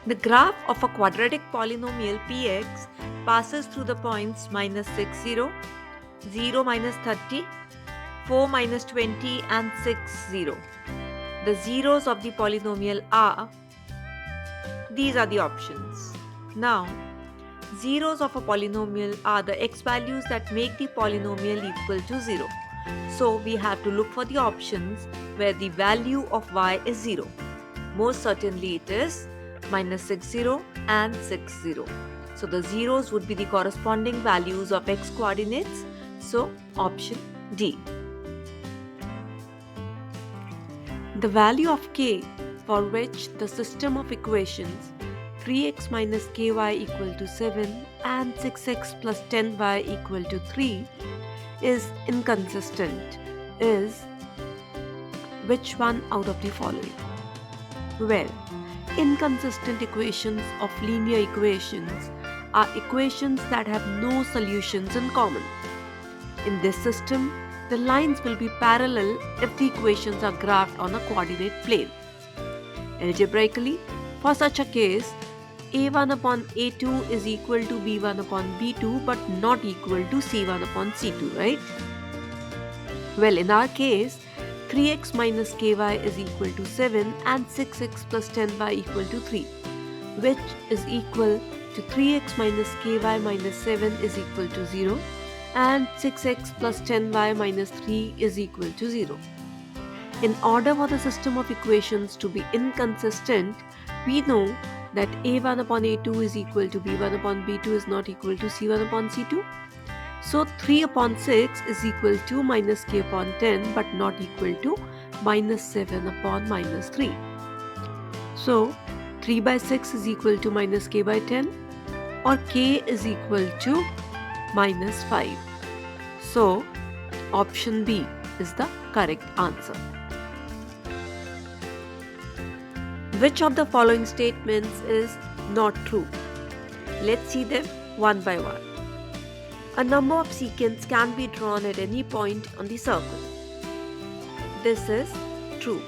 The graph of a quadratic polynomial px passes through the points minus 60, 0 minus 30, 4 minus 20 and 6 0. The zeros of the polynomial are, these are the options. Now, zeros of a polynomial are the x values that make the polynomial equal to 0. So we have to look for the options where the value of y is 0. Most certainly it is minus 60 and 60. So the zeros would be the corresponding values of x coordinates. So option D. The value of k for which the system of equations 3x minus ky equal to 7 and 6x plus 10y equal to 3 is inconsistent is which one out of the following? Well, inconsistent equations of linear equations are equations that have no solutions in common. In this system, the lines will be parallel if the equations are graphed on a coordinate plane. Algebraically, for such a case, a1 upon a2 is equal to b1 upon b2 but not equal to c1 upon c2, right? Well, in our case, 3x minus ky is equal to 7 and 6x plus 10y equal to 3, which is equal to 3x minus ky minus 7 is equal to 0 and 6x plus 10y minus 3 is equal to 0. In order for the system of equations to be inconsistent, we know that a1 upon a2 is equal to b1 upon b2 is not equal to c1 upon c2. So 3 upon 6 is equal to minus k upon 10 but not equal to minus 7 upon minus 3. So 3 by 6 is equal to minus k by 10 or k is equal to minus 5. So option B is the correct answer. Which of the following statements is not true? Let's see them one by one. A number of secants can be drawn at any point on the circle. This is true.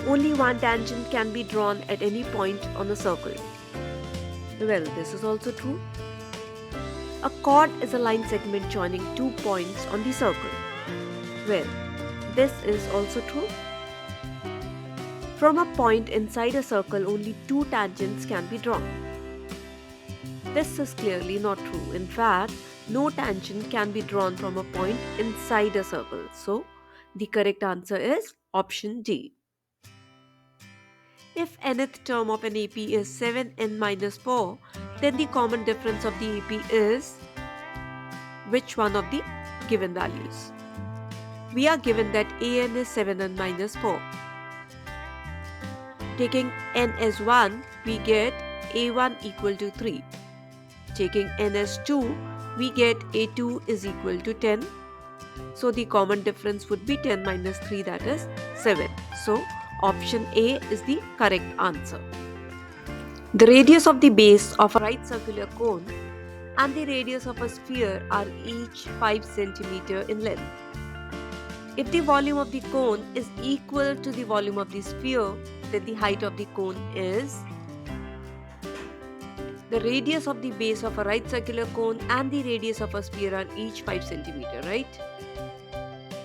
Only one tangent can be drawn at any point on a circle. Well, this is also true. A chord is a line segment joining 2 points on the circle. Well, this is also true. From a point inside a circle, only 2 tangents can be drawn. This is clearly not true. In fact, no tangent can be drawn from a point inside a circle. So, the correct answer is option D. If nth term of an AP is 7n minus 4, then the common difference of the AP is which one of the given values? We are given that an is 7n minus 4. Taking n as 1, we get a1 equal to 3. Taking n as 2, we get a2 is equal to 10. So the common difference would be 10 minus 3, that is 7. So option A is the correct answer. The radius of the base of a right circular cone and the radius of a sphere are each 5 cm in length. If the volume of the cone is equal to the volume of the sphere, then the height of the cone is the radius of the base of a right circular cone and the radius of a sphere are each 5 cm, right?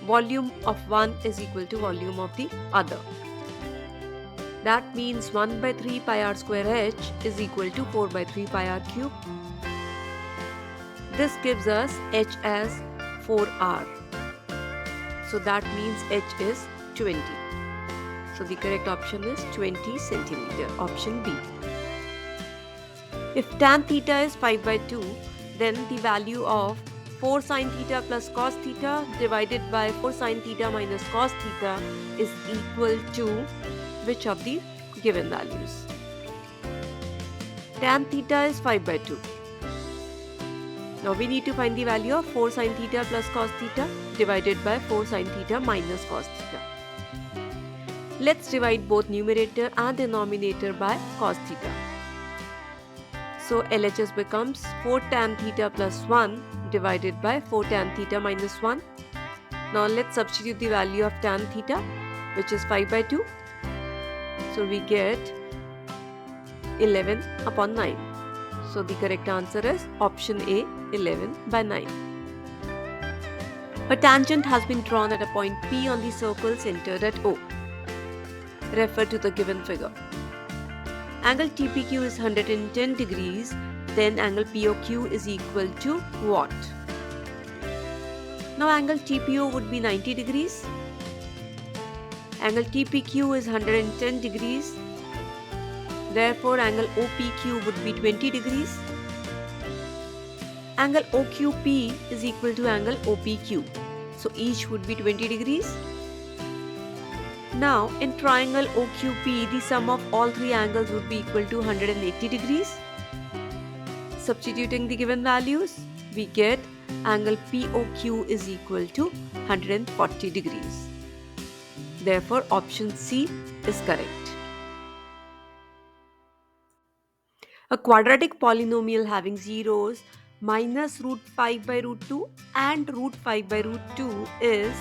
Volume of one is equal to volume of the other. That means 1 by 3 pi r square h is equal to 4 by 3 pi r cube. This gives us h as 4r. So that means h is 20. So the correct option is 20 cm. Option B. If tan theta is 5 by 2, then the value of 4 sin theta plus cos theta divided by 4 sin theta minus cos theta is equal to which of the given values? Tan theta is 5 by 2. Now we need to find the value of 4 sin theta plus cos theta divided by 4 sin theta minus cos theta. Let's divide both numerator and denominator by cos theta. So LHS becomes 4 tan theta plus 1 divided by 4 tan theta minus 1. Now let's substitute the value of tan theta, which is 5 by 2. So we get 11 upon 9. So the correct answer is option A, 11 by 9. A tangent has been drawn at a point P on the circle centered at O. Refer to the given figure. Angle TPQ is 110 degrees, then angle POQ is equal to what? Now angle TPO would be 90 degrees. Angle TPQ is 110 degrees. Therefore, angle OPQ would be 20 degrees. Angle OQP is equal to angle OPQ. So each would be 20 degrees. Now, in triangle OQP, the sum of all three angles would be equal to 180 degrees. Substituting the given values, we get angle POQ is equal to 140 degrees. Therefore, option C is correct. A quadratic polynomial having zeros minus root 5 by root 2 and root 5 by root 2 is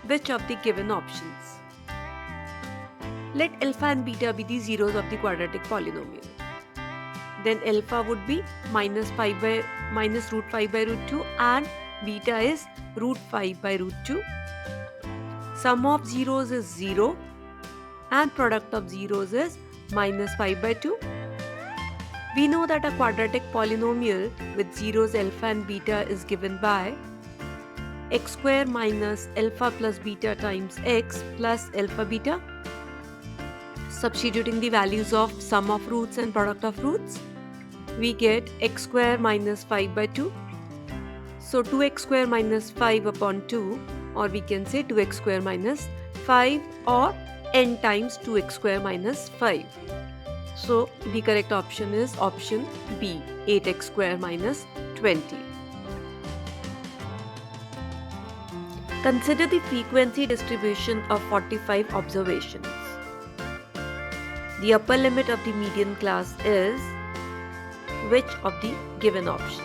which of the given options? Let alpha and beta be the zeros of the quadratic polynomial. Then alpha would be minus root 5 by root 2 and beta is root 5 by root 2. Sum of zeros is 0 and product of zeros is minus 5 by 2. We know that a quadratic polynomial with zeros alpha and beta is given by x square minus alpha plus beta times x plus alpha beta. Substituting the values of sum of roots and product of roots, we get x square minus 5 by 2. So 2x square minus 5 upon 2, or we can say 2x square minus 5 or n times 2x square minus 5. So the correct option is option B, 8x square minus 20. Consider the frequency distribution of 45 observations. The upper limit of the median class is which of the given options?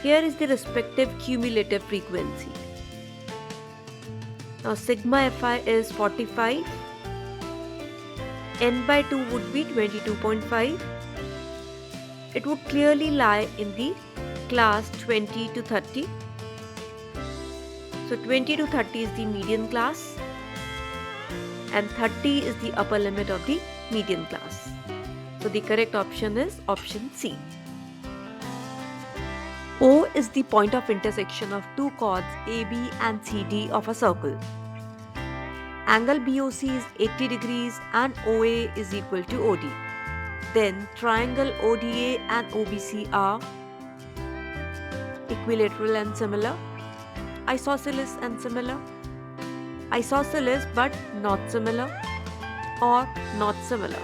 Here is the respective cumulative frequency. Now sigma Fi is 45. N by 2 would be 22.5. It would clearly lie in the class 20 to 30. So 20 to 30 is the median class and 30 is the upper limit of the median class. So the correct option is option C. O is the point of intersection of two chords AB and CD of a circle. Angle BOC is 80 degrees and OA is equal to OD. Then triangle ODA and OBC are equilateral and similar, isosceles and similar, isosceles but not similar, or not similar.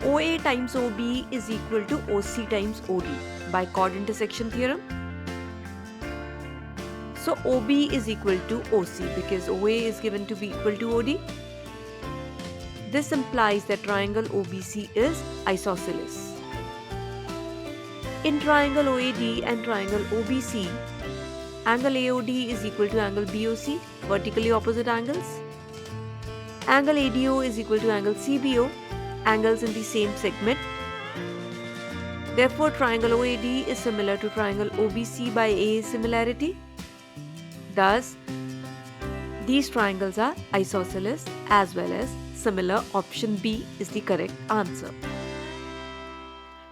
OA times OB is equal to OC times OD by chord intersection theorem. So OB is equal to OC because OA is given to be equal to OD. This implies that triangle OBC is isosceles. In triangle OAD and triangle OBC, angle AOD is equal to angle BOC, vertically opposite angles. Angle ADO is equal to angle CBO, angles in the same segment. Therefore, triangle OAD is similar to triangle OBC by A similarity. Thus, these triangles are isosceles as well as similar. Option B is the correct answer.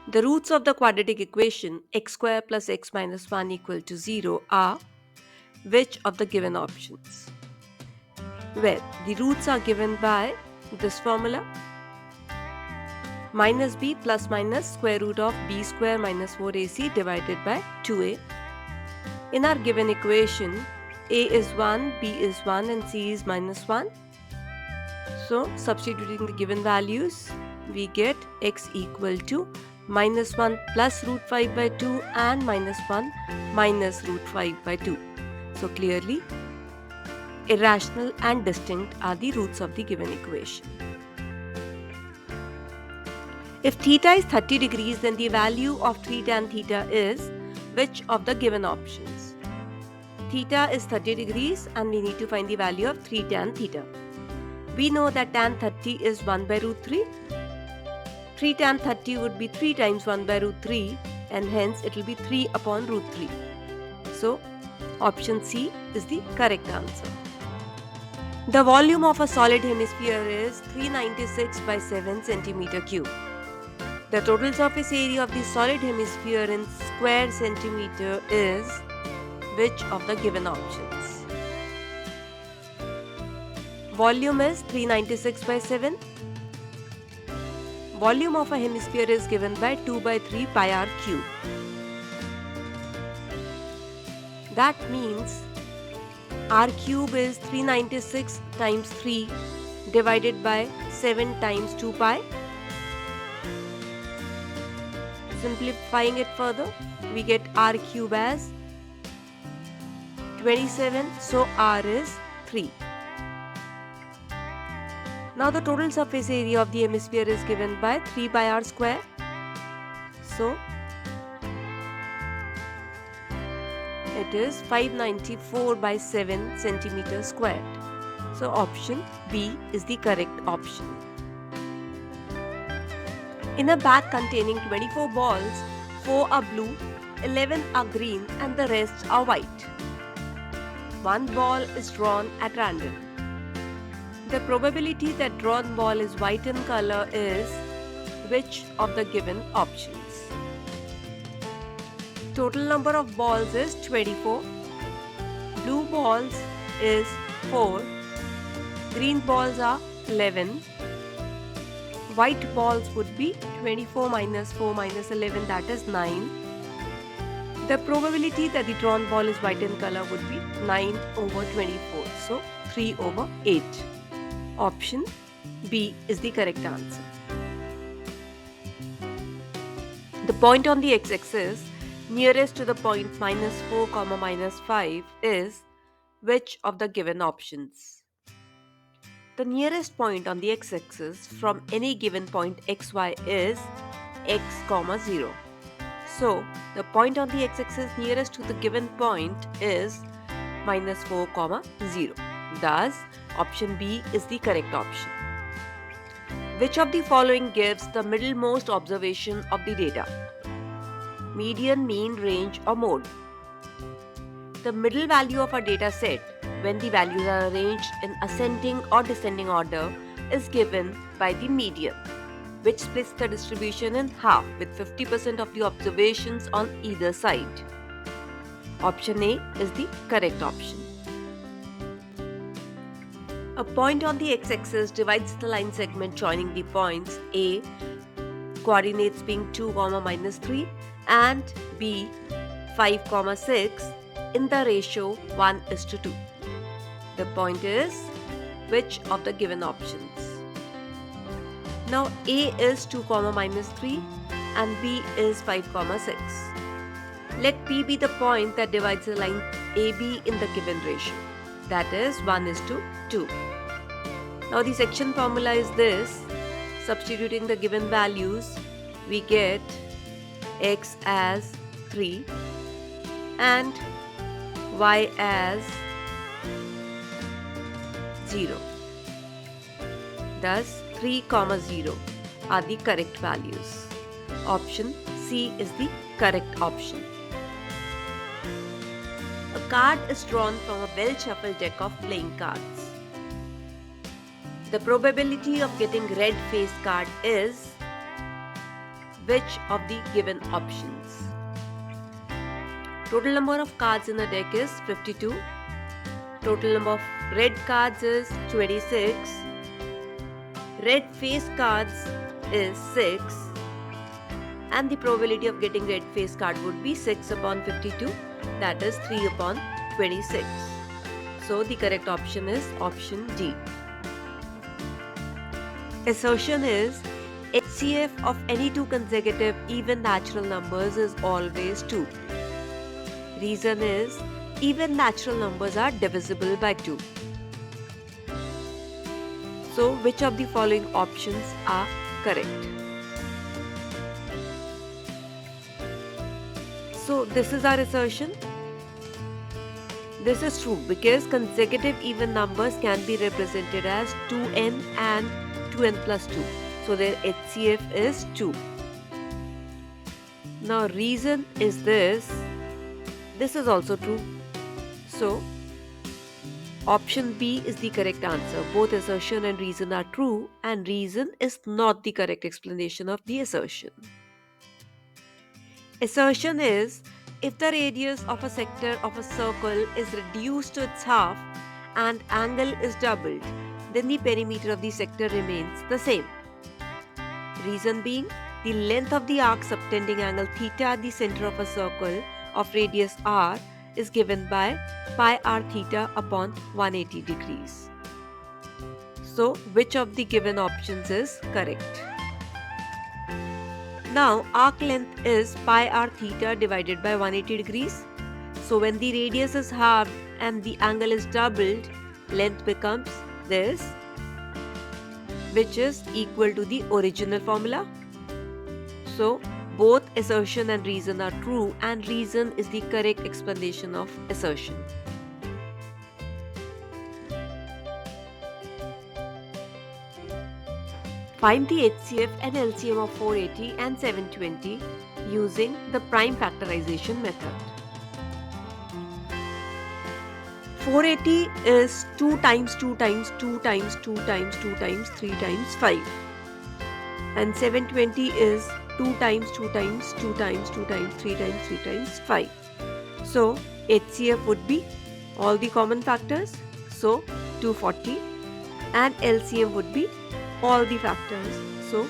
The roots of the quadratic equation x square plus x minus 1 equal to 0 are which of the given options? Well, the roots are given by this formula: minus b plus minus square root of b square minus 4ac divided by 2a. In our given equation, a is 1, b is 1 and c is minus 1. So, substituting the given values, we get x equal to minus 1 plus root 5 by 2 and minus 1 minus root 5 by 2. So, clearly, irrational and distinct are the roots of the given equation. If theta is 30 degrees, then the value of 3 tan theta is which of the given options? Theta is 30 degrees and we need to find the value of 3 tan theta. We know that tan 30 is 1 by root 3. 3 tan 30 would be 3 times 1 by root 3, and hence it will be 3 upon root 3. So, option C is the correct answer. The volume of a solid hemisphere is 396 by 7 centimeter cube. The total surface area of the solid hemisphere in square centimeter is which of the given options? Volume is 396 by 7. Volume of a hemisphere is given by 2 by 3 pi r cube. That means r cube is 396 times 3 divided by 7 times 2 pi. Simplifying it further, we get r cube as 27, so r is 3. Now the total surface area of the hemisphere is given by 3 by r square. So it is 594 by 7 centimeters squared. So option B is the correct option. In a bag containing 24 balls, 4 are blue, 11 are green and the rest are white. One ball is drawn at random. The probability that drawn ball is white in color is which of the given options? Total number of balls is 24. Blue balls is 4. Green balls are 11. White balls would be 24 minus 4 minus 11, that is 9. The probability that the drawn ball is white in color would be 9 over 24. So 3 over 8. Option B is the correct answer. The point on the x-axis nearest to the point -4, -5 is which of the given options? The nearest point on the x-axis from any given point xy is x, 0. So, the point on the x-axis nearest to the given point is -4, 0. Thus, option B is the correct option. Which of the following gives the middlemost observation of the data? Median, mean, range or mode. The middle value of a data set, when the values are arranged in ascending or descending order, is given by the median, which splits the distribution in half with 50% of the observations on either side. Option A is the correct option. A point on the x-axis divides the line segment joining the points A, coordinates being 2, -3 and B, 5, 6 in the ratio 1:2. The point is which of the given options? Now A is 2, -3 and B is 5, 6. Let P be the point that divides the line AB in the given ratio, that is 1:2. Now the section formula is this. Substituting the given values, we get x as 3 and y as 0. Thus 3, 0 are the correct values. Option C is the correct option. A card is drawn from a well-shuffled deck of playing cards. The probability of getting red face card is which of the given options? Total number of cards in a deck is 52. Total number of red cards is 26. Red face cards is 6. And the probability of getting red face card would be 6 upon 52, that is 3 upon 26. So the correct option is option D. Assertion is HCF of any two consecutive even natural numbers is always 2. Reason is even natural numbers are divisible by 2. So which of the following options are correct? So this is our assertion. This is true because consecutive even numbers can be represented as 2n and 2n plus 2. So their HCF is 2. Now reason is this. This is also true. So option B is the correct answer. Both assertion and reason are true, and reason is not the correct explanation of the assertion. Assertion is if the radius of a sector of a circle is reduced to its half and angle is doubled, then the perimeter of the sector remains the same. Reason being, the length of the arc subtending angle theta at the center of a circle of radius r is given by pi r theta upon 180 degrees. So, which of the given options is correct? Now, arc length is pi r theta divided by 180 degrees. So, when the radius is halved and the angle is doubled, length becomes this, which is equal to the original formula. So, both assertion and reason are true, and reason is the correct explanation of assertion. Find the HCF and LCM of 480 and 720 using the prime factorization method. 480 is 2 times 2 times 2 times 2 times 2 times 3 times 5. And 720 is 2 times 2 times 2 times 2 times 3 times 3 times 5. So HCF would be all the common factors, so 240, and LCM would be all the factors, so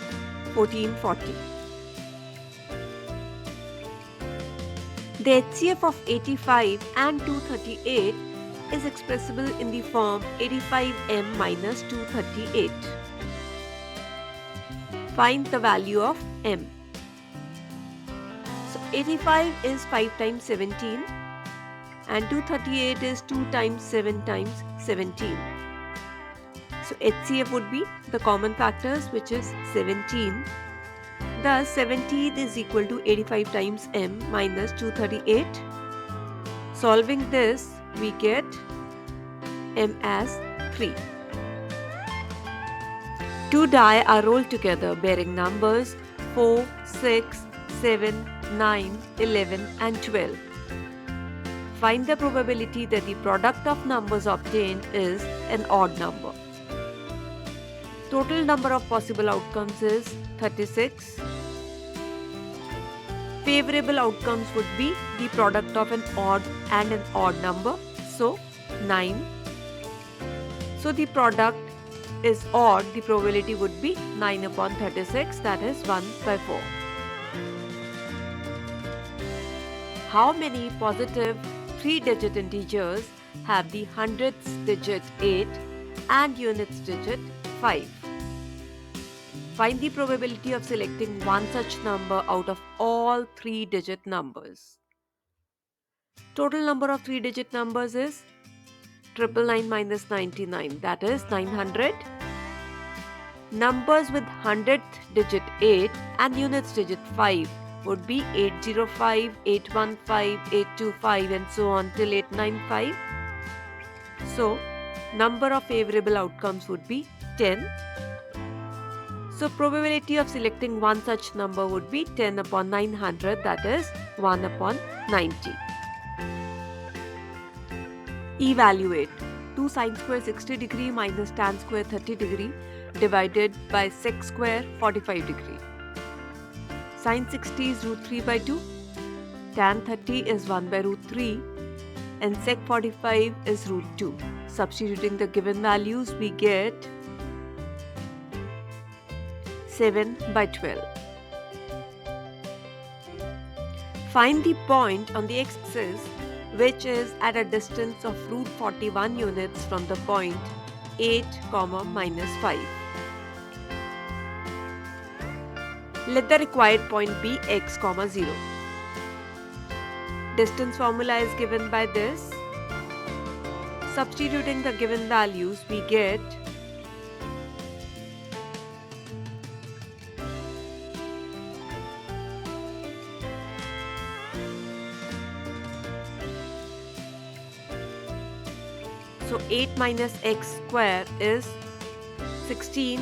1440. The HCF of 85 and 238 is expressible in the form 85m minus 238. Find the value of m. So 85 is 5 times 17 and 238 is 2 times 7 times 17. So HCF would be the common factors, which is 17. Thus 17 is equal to 85 times m minus 238. Solving this, we get m as 3. Two die are rolled together bearing numbers 4, 6, 7, 9, 11 and 12. Find the probability that the product of numbers obtained is an odd number. Total number of possible outcomes is 36. Favorable outcomes would be the product of an odd and an odd number, so 9. So the product is odd, the probability would be 9 upon 36, that is 1 by 4. How many positive 3-digit integers have the hundredths digit 8 and units digit 5? Find the probability of selecting one such number out of all 3-digit numbers. Total number of 3-digit numbers is 999 minus 99, that is 900. Numbers with hundredth digit 8 and units digit 5 would be 805, 815, 825 and so on till 895. So, number of favorable outcomes would be 10. So probability of selecting one such number would be 10 upon 900, that is 1 upon 90. Evaluate 2 sin square 60 degree minus tan square 30 degree divided by sec square 45 degree. Sin 60 is root 3 by 2, tan 30 is 1 by root 3 and sec 45 is root 2. Substituting the given values, we get 7 by 12. Find the point on the x-axis which is at a distance of root 41 units from the point 8, minus 5. Let the required point be x, 0. Distance formula is given by this. Substituting the given values, we get So 8 minus x square is 16.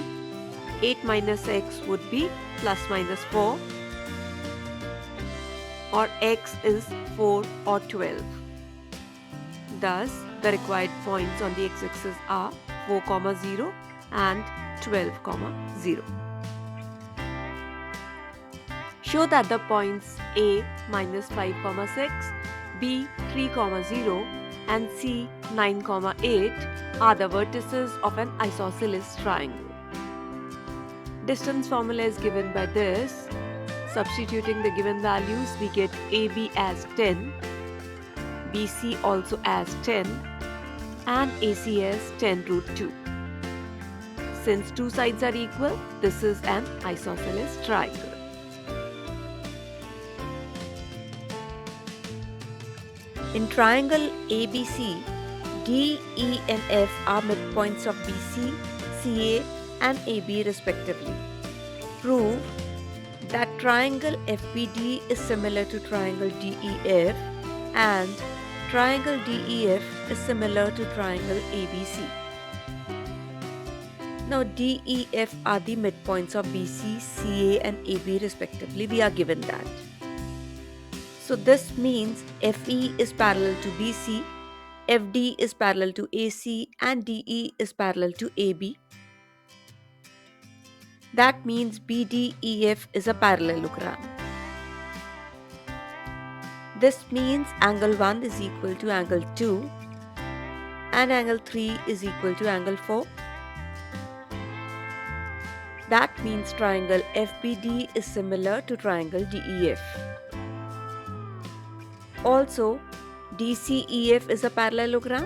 8 minus x would be plus minus 4, or x is 4 or 12. Thus, the required points on the x-axis are 4, 0 and 12, 0. Show that the points A minus 5, 6, B 3, 0 and C 9, 8 are the vertices of an isosceles triangle. Distance formula is given by this. Substituting the given values, we get AB as 10, BC also as 10 and AC as 10 root 2. Since two sides are equal, this is an isosceles triangle. In triangle ABC, D, E and F are midpoints of BC, CA and AB respectively. Prove that triangle FBD is similar to triangle DEF and triangle DEF is similar to triangle ABC. Now DEF are the midpoints of BC, CA and AB respectively. We are given that. So this means FE is parallel to BC, FD is parallel to AC and DE is parallel to AB. That means BDEF is a parallelogram. This means angle 1 is equal to angle 2 and angle 3 is equal to angle 4. That means triangle FBD is similar to triangle DEF. Also, DCEF is a parallelogram.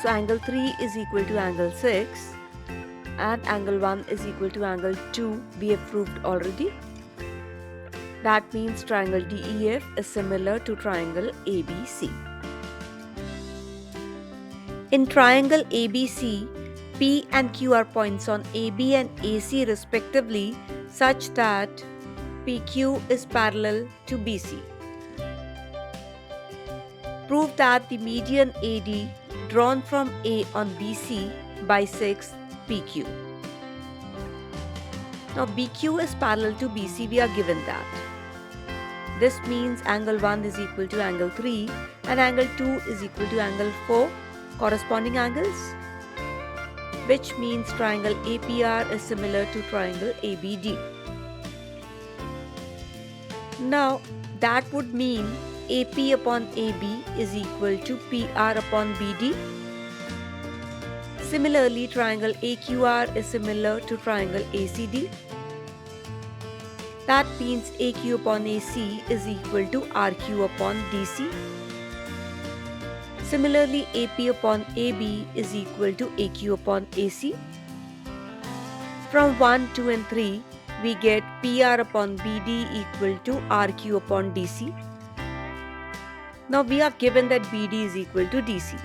So angle 3 is equal to angle 6 and angle 1 is equal to angle 2. We have proved already. That means triangle DEF is similar to triangle ABC. In triangle ABC, P and Q are points on AB and AC respectively such that PQ is parallel to BC. Prove that the median AD drawn from A on BC bisects PQ. Now BQ is parallel to BC, we are given that. This means angle 1 is equal to angle 3 and angle 2 is equal to angle 4, corresponding angles, which means triangle APR is similar to triangle ABD. Now that would mean AP upon AB is equal to PR upon BD. Similarly, triangle AQR is similar to triangle ACD. That means AQ upon AC is equal to RQ upon DC. Similarly, AP upon AB is equal to AQ upon AC. From 1, 2 and 3, we get PR upon BD equal to RQ upon DC. Now we are given that BD is equal to DC.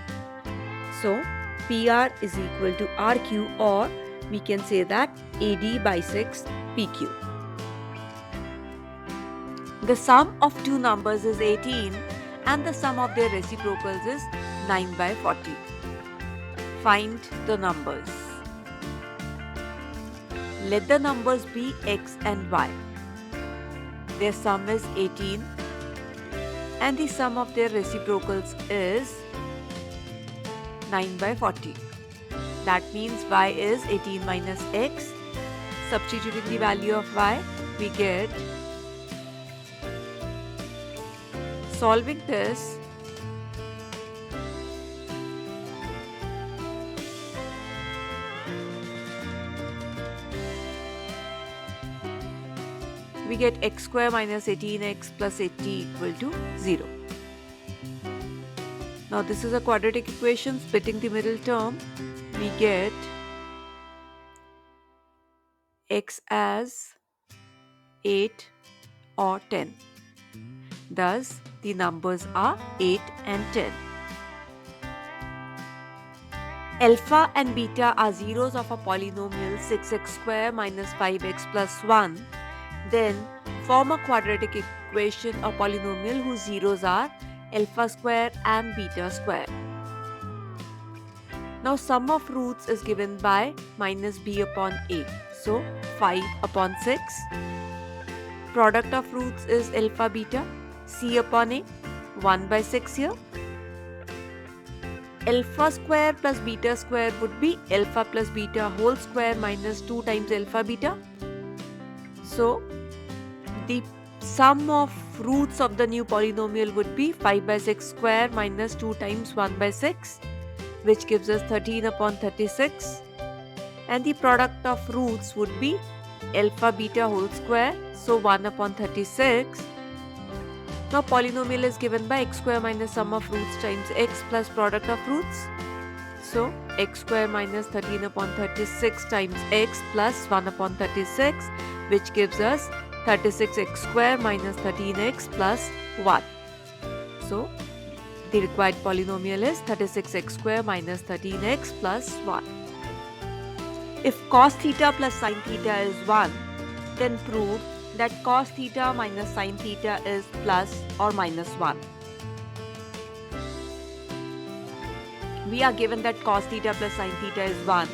So PR is equal to RQ, or we can say that AD bisects PQ. The sum of two numbers is 18 and the sum of their reciprocals is 9 by 40. Find the numbers. Let the numbers be x and y. Their sum is 18 and the sum of their reciprocals is 9 by 40. That means y is 18 minus x. Substituting the value of y, we get, solving this, we get x square minus 18x plus 80 equal to 0. Now this is a quadratic equation. Splitting the middle term, we get x as 8 or 10. Thus, the numbers are 8 and 10. Alpha and beta are zeros of a polynomial 6x square minus 5x plus 1. Then form a quadratic equation or polynomial whose zeros are alpha square and beta square. Now sum of roots is given by minus b upon a. So 5 upon 6. Product of roots is alpha beta, c upon a, 1 by 6 here. Alpha square plus beta square would be alpha plus beta whole square minus 2 times alpha beta. So the sum of roots of the new polynomial would be 5 by 6 square minus 2 times 1 by 6, which gives us 13 upon 36. And the product of roots would be alpha beta whole square, so 1 upon 36. Now polynomial is given by x square minus sum of roots times x plus product of roots. So x square minus 13 upon 36 times x plus 1 upon 36, which gives us 36x square minus 13x plus 1. So the required polynomial is 36x square minus 13x plus 1. If cos theta plus sin theta is 1, then prove that cos theta minus sin theta is plus or minus 1. We are given that cos theta plus sin theta is 1.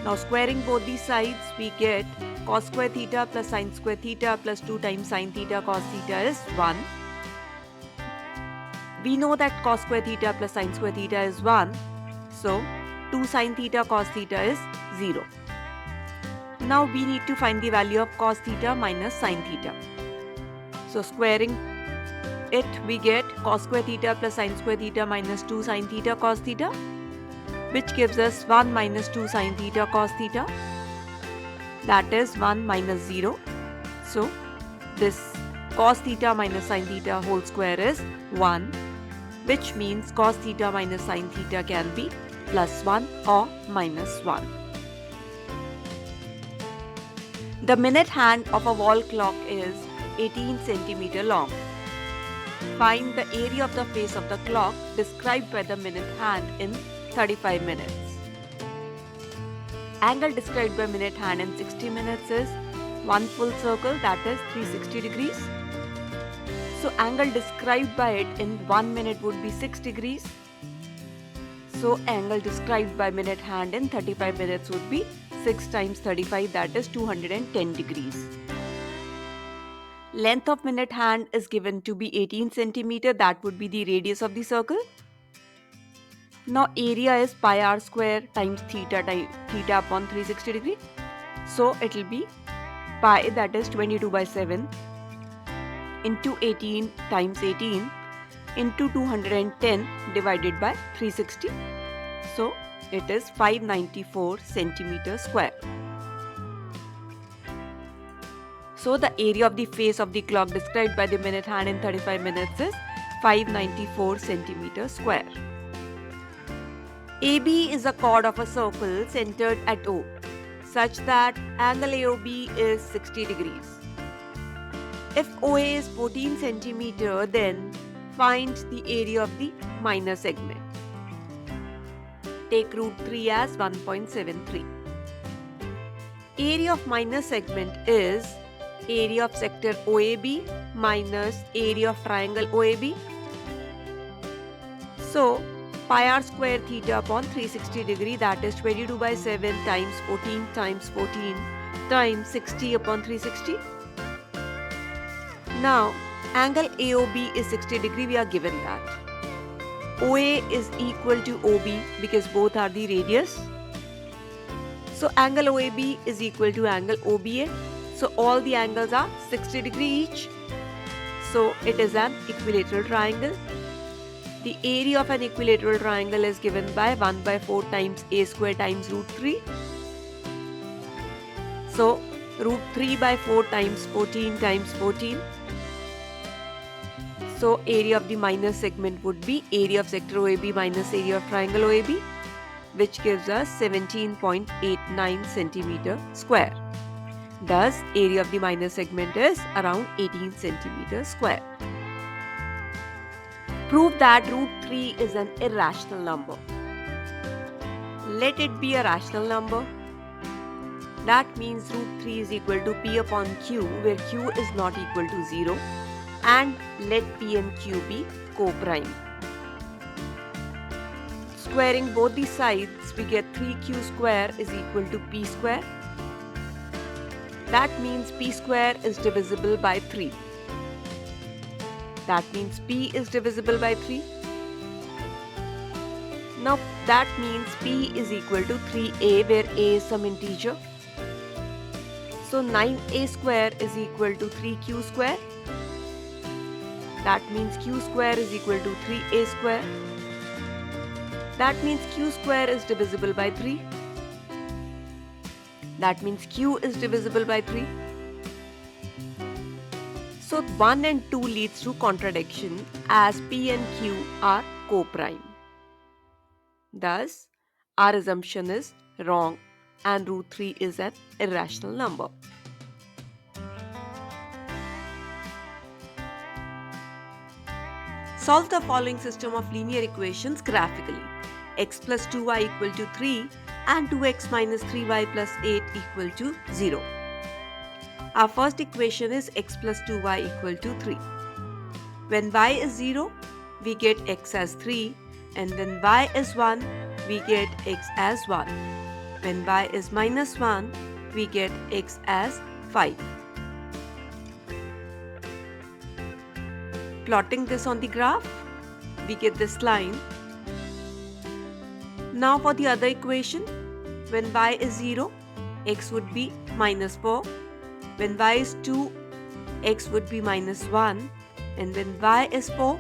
Now squaring both these sides, we get cos square theta plus sin square theta plus 2 times sin theta cos theta is 1. We know that cos square theta plus sin square theta is 1. So 2 sin theta cos theta is 0. Now we need to find the value of cos theta minus sin theta. So squaring it, we get cos square theta plus sin square theta minus 2 sin theta cos theta, which gives us 1 minus 2 sin theta cos theta. That is 1 minus 0. So this cos theta minus sin theta whole square is 1, which means cos theta minus sin theta can be plus 1 or minus 1. The minute hand of a wall clock is 18 cm long. Find the area of the face of the clock described by the minute hand in 35 minutes. Angle described by minute hand in 60 minutes is 1 full circle, that is 360 degrees. So angle described by it in 1 minute would be 6 degrees. So angle described by minute hand in 35 minutes would be 6 times 35, that is 210 degrees. Length of minute hand is given to be 18 cm, that would be the radius of the circle. Now area is pi r square times theta upon 360 degree. So it will be pi, that is 22 by 7 into 18 times 18 into 210 divided by 360. So it is 594 centimeter square. So the area of the face of the clock described by the minute hand in 35 minutes is 594 centimeter square. AB is a chord of a circle centered at O, such that angle AOB is 60 degrees. If OA is 14 centimeter, then find the area of the minor segment. Take root 3 as 1.73. Area of minor segment is area of sector OAB minus area of triangle OAB. So pi r square theta upon 360 degree, that is 22 by 7 times 14 times 14 times 60 upon 360. Now angle AOB is 60 degree, we are given that. OA is equal to OB because both are the radius. So angle OAB is equal to angle OBA. So all the angles are 60 degree each. So it is an equilateral triangle. The area of an equilateral triangle is given by 1 by 4 times a square times root 3. So root 3 by 4 times 14 times 14. So area of the minor segment would be area of sector OAB minus area of triangle OAB, which gives us 17.89 centimeter square. Thus, area of the minor segment is around 18 centimeter square. Prove that root 3 is an irrational number. Let it be a rational number. That means root 3 is equal to p upon q, where q is not equal to 0. And let p and q be co-prime. Squaring both the sides, we get 3q square is equal to p square. That means p square is divisible by 3. That means p is divisible by 3. Now that means p is equal to 3a, where a is some integer. So 9a square is equal to 3q square. That means q square is equal to 3a square. That means q square is divisible by 3. That means q is divisible by 3. So 1 and 2 leads to contradiction as p and q are co-prime. Thus, our assumption is wrong and root 3 is an irrational number. Solve the following system of linear equations graphically. X plus 2y equal to 3 and 2x minus 3y plus 8 equal to 0. Our first equation is x plus 2y equal to 3. When y is 0, we get x as 3, and when y is 1, we get x as 1. When y is minus 1, we get x as 5. Plotting this on the graph, we get this line. Now for the other equation, when y is 0, x would be minus 4. When y is 2, x would be minus 1. And when y is 4,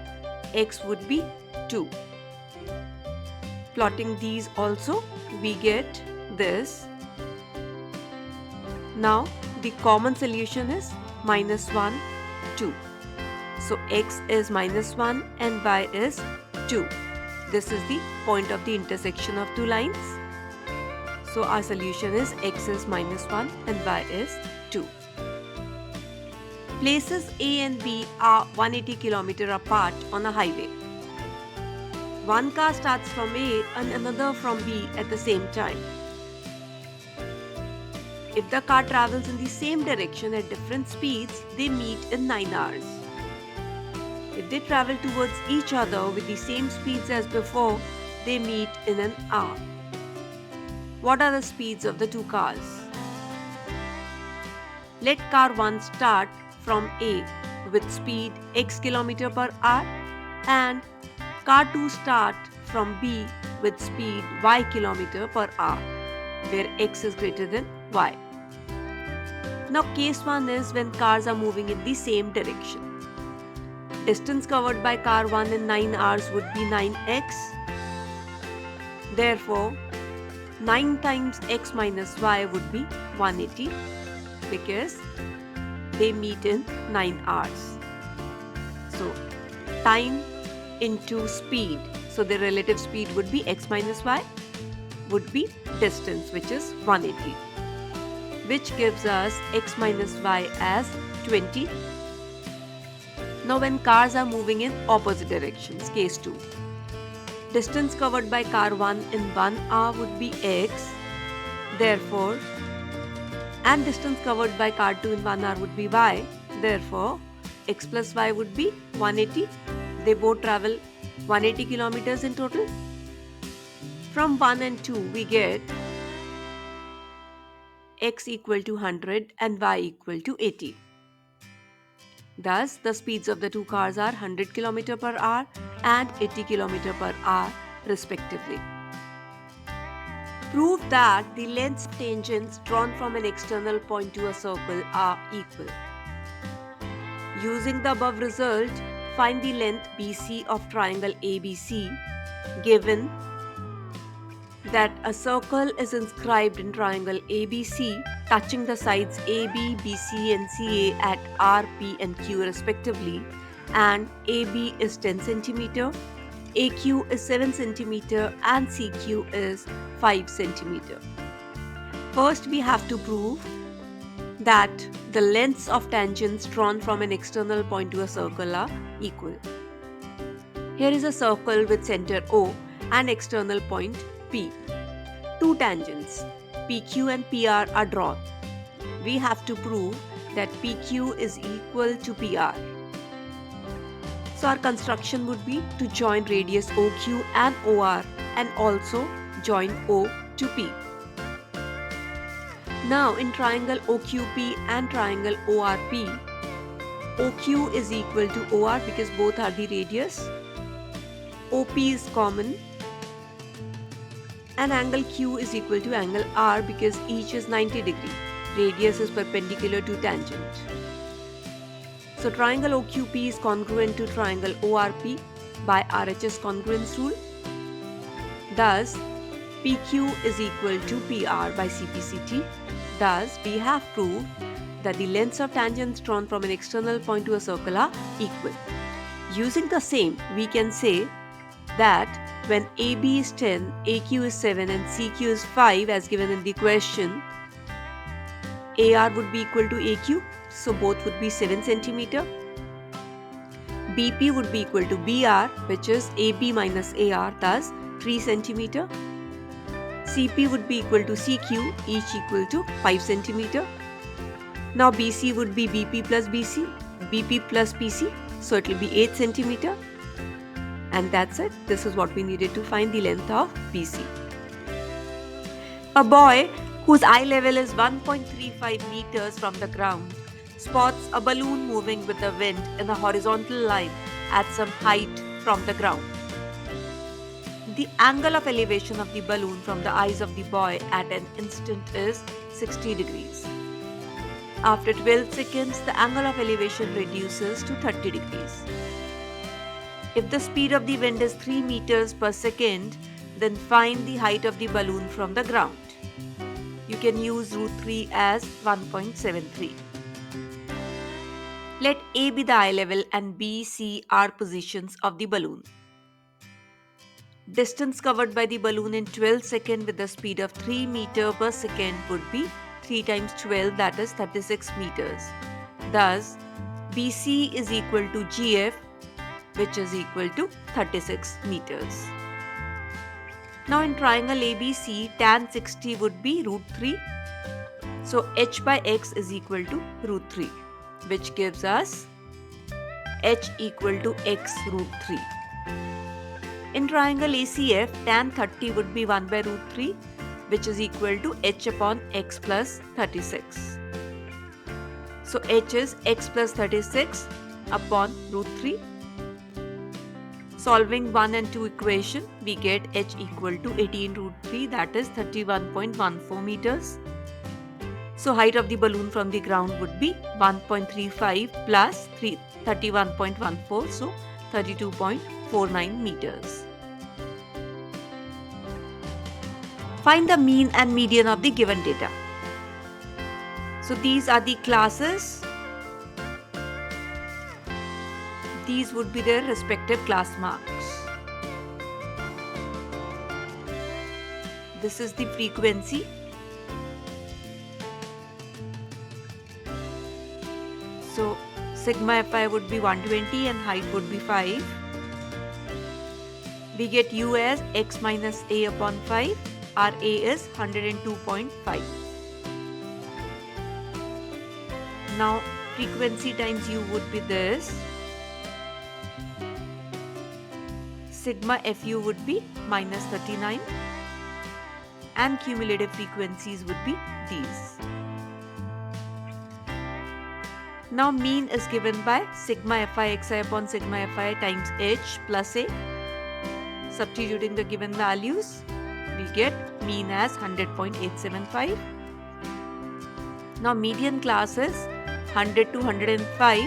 x would be 2. Plotting these also, we get this. Now the common solution is minus 1, 2. So x is minus 1 and y is 2. This is the point of the intersection of two lines. So our solution is x is minus 1 and y is 2. Places A and B are 180 km apart on a highway. One car starts from A and another from B at the same time. If the car travels in the same direction at different speeds, they meet in 9 hours. If they travel towards each other with the same speeds as before, they meet in an hour. What are the speeds of the two cars? Let car 1 start from A with speed x km per hour and car 2 start from B with speed y km per hour, where x is greater than y. Now case 1 is when cars are moving in the same direction. Distance covered by car 1 in 9 hours would be 9x. Therefore, 9 times x minus y would be 180 because they meet in 9 hours. So, time into speed. So, the relative speed would be x minus y would be distance, which is 180, which gives us x minus y as 20. Now when cars are moving in opposite directions, case 2. Distance covered by car 1 in 1 hour would be x. Therefore, and distance covered by car 2 in 1 hour would be y. Therefore, x plus y would be 180. They both travel 180 kilometers in total. From 1 and 2, we get x equal to 100 and y equal to 80. Thus, the speeds of the two cars are 100 km per hour and 80 km per hour respectively. Prove that the lengths of tangents drawn from an external point to a circle are equal. Using the above result, find the length BC of triangle ABC given that a circle is inscribed in triangle ABC touching the sides AB, BC and CA at R, P and Q respectively, and AB is 10 cm, AQ is 7 cm and CQ is 5 cm. First, we have to prove that the lengths of tangents drawn from an external point to a circle are equal. Here is a circle with center O and external point P. Two tangents, PQ and PR, are drawn. We have to prove that PQ is equal to PR. So our construction would be to join radius OQ and OR and also join O to P. Now in triangle OQP and triangle ORP, OQ is equal to OR because both are the radius. OP is common and angle Q is equal to angle R because each is 90 degree. Radius is perpendicular to tangent. So triangle OQP is congruent to triangle ORP by RHS congruence rule. Thus, PQ is equal to PR by CPCT. Thus, we have proved that the lengths of tangents drawn from an external point to a circle are equal. Using the same, we can say that when AB is 10, AQ is 7 and CQ is 5 as given in the question, AR would be equal to AQ, so both would be 7 cm. BP would be equal to BR, which is AB minus AR, thus 3 cm. CP would be equal to CQ, each equal to 5 cm. Now BC would be BP plus BC, BP plus PC, so it will be 8 cm. And that's it. This is what we needed to find the length of BC. A boy whose eye level is 1.35 meters from the ground spots a balloon moving with the wind in a horizontal line at some height from the ground. The angle of elevation of the balloon from the eyes of the boy at an instant is 60 degrees. After 12 seconds, the angle of elevation reduces to 30 degrees. If the speed of the wind is 3 meters per second, then find the height of the balloon from the ground. You can use root 3 as 1.73. Let A be the eye level and B, C are positions of the balloon. Distance covered by the balloon in 12 seconds with the speed of 3 meters per second would be 3 times 12, that is 36 meters. Thus, BC is equal to GF, which is equal to 36 meters. Now in triangle ABC, tan 60 would be root 3. So h by x is equal to root 3, which gives us h equal to x root 3. In triangle ACF, tan 30 would be 1 by root 3, which is equal to h upon x plus 36. So h is x plus 36 upon root 3. Solving 1 and 2 equation, we get h equal to 18 root 3, that is 31.14 meters. So height of the balloon from the ground would be 1.35 plus 31.14, so 32.49 meters. Find the mean and median of the given data. So these are the classes. These would be their respective class marks. This is the frequency. So sigma Fi would be 120 and height would be 5. We get U as x minus a upon 5. Our a is 102.5. Now frequency times u would be this. Sigma Fu would be minus 39 and cumulative frequencies would be these. Now mean is given by sigma Fi xi upon sigma Fi times h plus a. Substituting the given values, we get mean as 100.875. Now median class is 100 to 105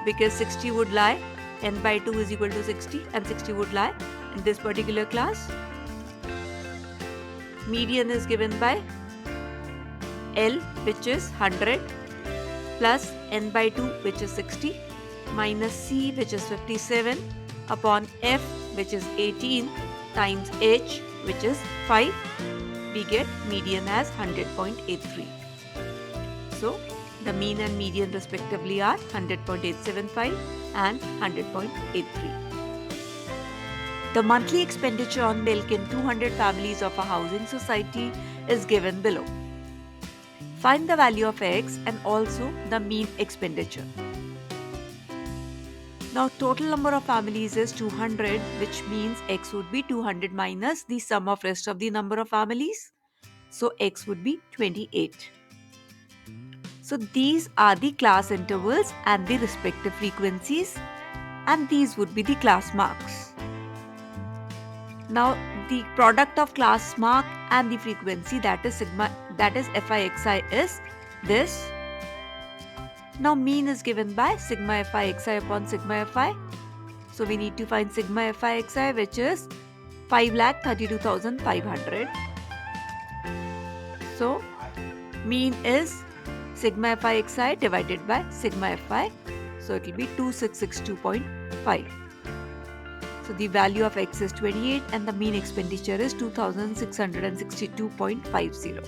because 60 would lie, n by 2 is equal to 60 and 60 would lie in this particular class. Median is given by L, which is 100, plus n by 2, which is 60, minus C, which is 57, upon F, which is 18, times H, which is 5. We get median as 100.83. So the mean and median respectively are 100.875 and 100.83. The monthly expenditure on milk in 200 families of a housing society is given below. Find the value of x and also the mean expenditure. Now total number of families is 200, which means x would be 200 minus the sum of rest of the number of families. So x would be 28. So these are the class intervals and the respective frequencies, and these would be the class marks. Now the product of class mark and the frequency, that is fi xi, is this. Now mean is given by sigma fi xi upon sigma fi. So we need to find sigma fi xi, which is 5,32,500. So mean is sigma fi xi divided by sigma fi. So it will be 2662.5. So the value of x is 28 and the mean expenditure is 2662.50.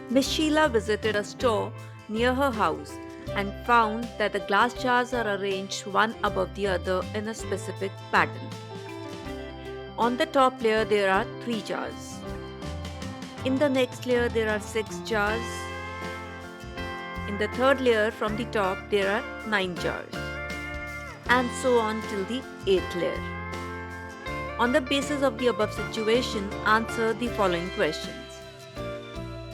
Miss Sheila visited a store near her house and found that the glass jars are arranged one above the other in a specific pattern. On the top layer there are 3 jars. In the next layer there are 6 jars. In the third layer from the top there are 9 jars. And so on till the 8th layer. On the basis of the above situation, answer the following questions.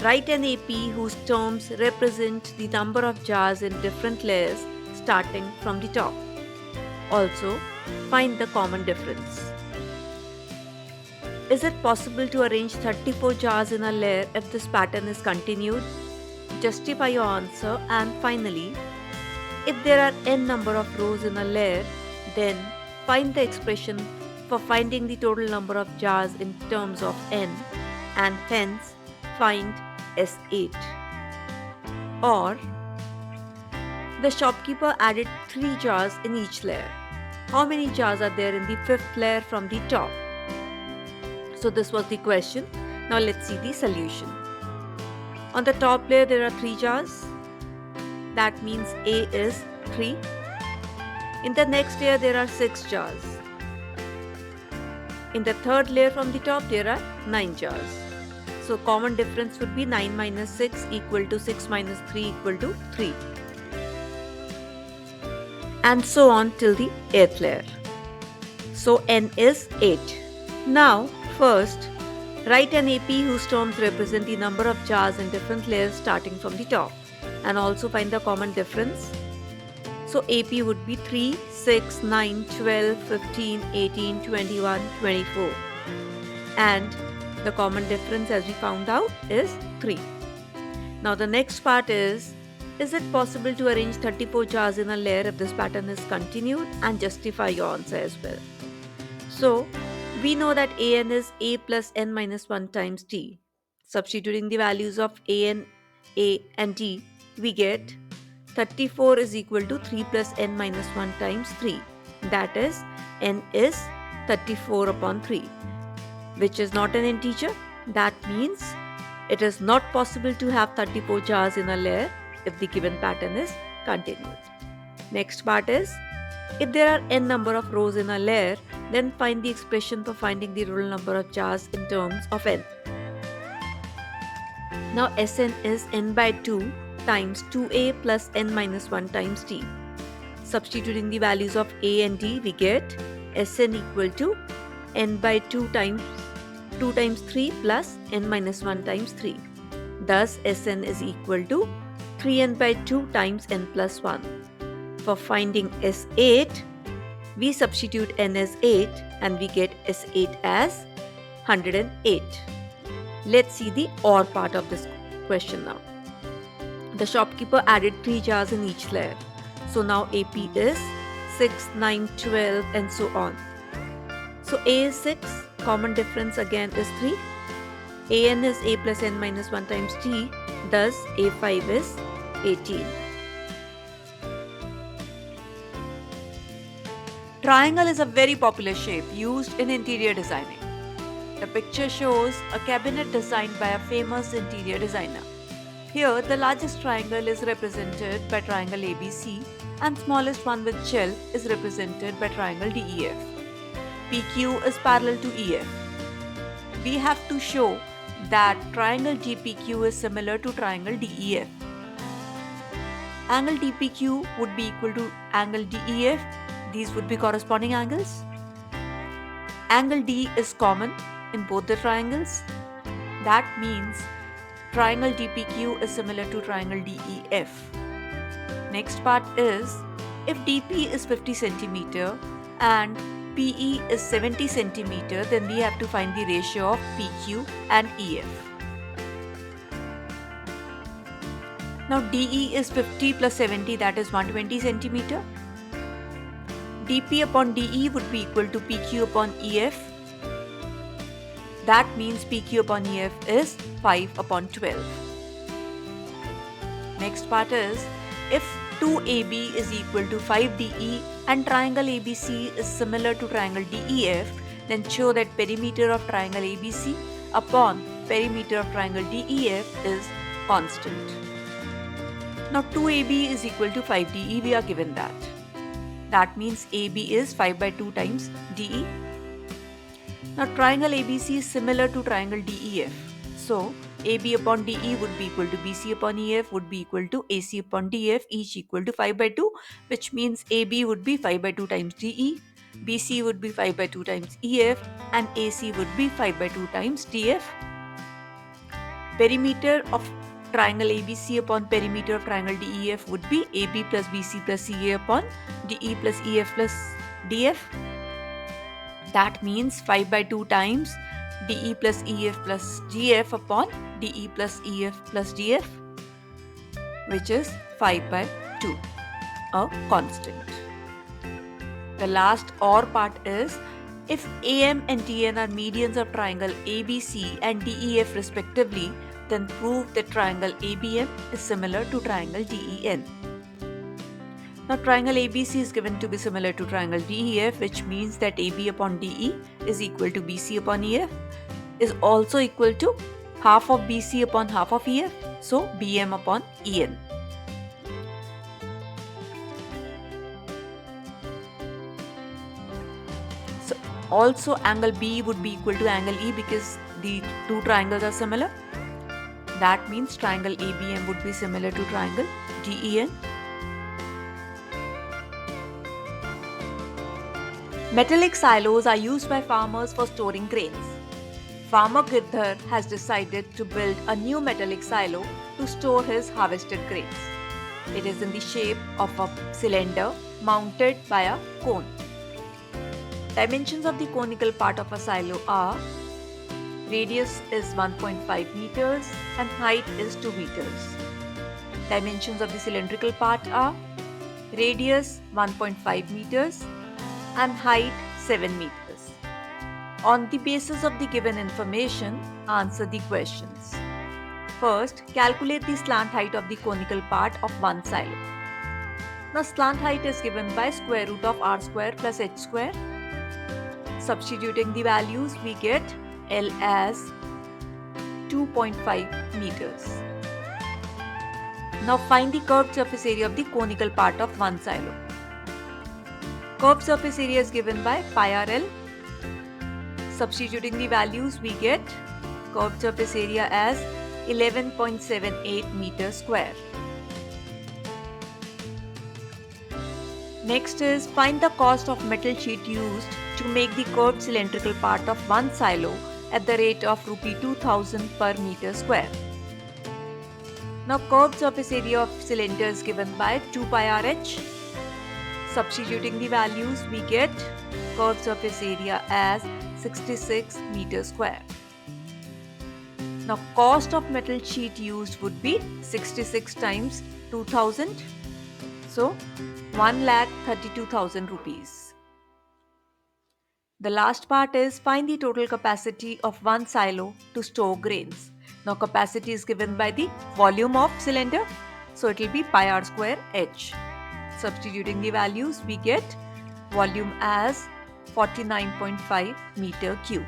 Write an AP whose terms represent the number of jars in different layers starting from the top. Also, find the common difference. Is it possible to arrange 34 jars in a layer if this pattern is continued? Justify your answer. And finally, if there are n number of rows in a layer, then find the expression for finding the total number of jars in terms of n, and hence find S8. Or, the shopkeeper added 3 jars in each layer. How many jars are there in the 5th layer from the top? So this was the question. Now let's see the solution. On the top layer there are 3 jars. That means A is 3. In the next layer there are 6 jars. In the third layer from the top there are 9 jars. So common difference would be 9 minus 6 equal to 6 minus 3 equal to 3. And so on till the 8th layer. So n is 8. Now first, write an AP whose terms represent the number of jars in different layers starting from the top, and also find the common difference. So AP would be 3, 6, 9, 12, 15, 18, 21, 24. And the common difference, as we found out, is 3. Now the next part is it possible to arrange 34 jars in a layer if this pattern is continued? And justify your answer as well. So we know that an is a plus n minus 1 times t. Substituting the values of a, and t, we get 34 is equal to 3 plus n minus 1 times 3. That is, n is 34 upon 3, which is not an integer. That means it is not possible to have 34 jars in a layer if the given pattern is continued. Next part is, if there are n number of rows in a layer, then find the expression for finding the total number of jars in terms of n. Now Sn is n by 2 times 2a plus n minus 1 times t. Substituting the values of a and t, we get Sn equal to n by 2 times 3 plus n minus 1 times 3. Thus Sn is equal to 3n by 2 times n plus 1. For finding S8, we substitute n as 8 and we get S8 as 108. Let's see the OR part of this question now. The shopkeeper added 3 jars in each layer. So now AP is 6, 9, 12 and so on. So A is 6, common difference again is 3. An is a plus n minus 1 times t, thus A5 is 18. Triangle is a very popular shape used in interior designing. The picture shows a cabinet designed by a famous interior designer. Here, the largest triangle is represented by triangle ABC and smallest one with shelf is represented by triangle DEF. PQ is parallel to EF. We have to show that triangle GPQ is similar to triangle DEF. Angle DPQ would be equal to angle DEF. These would be corresponding angles. Angle D is common in both the triangles. That means triangle DPQ is similar to triangle DEF. Next part is, if DP is 50 centimeter and PE is 70 centimeter, then we have to find the ratio of PQ and EF. Now DE is 50 plus 70, that is 120 centimeter. DP upon DE would be equal to PQ upon EF. That means PQ upon EF is 5 upon 12. Next part is, if 2AB is equal to 5DE and triangle ABC is similar to triangle DEF, then show that perimeter of triangle ABC upon perimeter of triangle DEF is constant. Now 2AB is equal to 5DE, we are given that. That means AB is 5 by 2 times DE. Now triangle ABC is similar to triangle DEF. So AB upon DE would be equal to BC upon EF would be equal to AC upon DF, each equal to 5 by 2, which means AB would be 5 by 2 times DE, BC would be 5 by 2 times EF, and AC would be 5 by 2 times DF. Perimeter of triangle ABC upon perimeter of triangle DEF would be AB plus BC plus CA upon DE plus EF plus DF. That means 5 by 2 times DE plus EF plus GF upon DE plus EF plus GF, which is 5 by 2, a constant. The last OR part is, if AM and DN are medians of triangle ABC and DEF respectively, then prove that triangle ABM is similar to triangle DEN. Now triangle ABC is given to be similar to triangle DEF, which means that AB upon DE is equal to BC upon EF, is also equal to half of BC upon half of EF, so BM upon EN. So also angle B would be equal to angle E because the two triangles are similar. That means triangle ABM would be similar to triangle DEN. Metallic silos are used by farmers for storing grains. Farmer Girdhar has decided to build a new metallic silo to store his harvested grains. It is in the shape of a cylinder mounted by a cone. Dimensions of the conical part of a silo are: radius is 1.5 meters and height is 2 meters. Dimensions of the cylindrical part are: radius 1.5 meters and height 7 meters. On the basis of the given information, answer the questions. First, calculate the slant height of the conical part of one silo. Now, slant height is given by square root of r square plus h square. Substituting the values, we get L as 2.5 meters. Now, find the curved surface area of the conical part of one silo. Curved surface area is given by pi RL. Substituting the values, we get curved surface area as 11.78 meters square. Next is, find the cost of metal sheet used to make the curved cylindrical part of one silo at the rate of Rs 2000 per meter square. Now curved surface area of cylinder is given by 2 pi RH. Substituting the values, we get curved surface area as 66 meters square. Now cost of metal sheet used would be 66 times 2000, so 1,32,000 rupees. The last part is, find the total capacity of one silo to store grains. Now capacity is given by the volume of cylinder, so it will be pi r square h. Substituting the values, we get volume as 49.5 meter cube.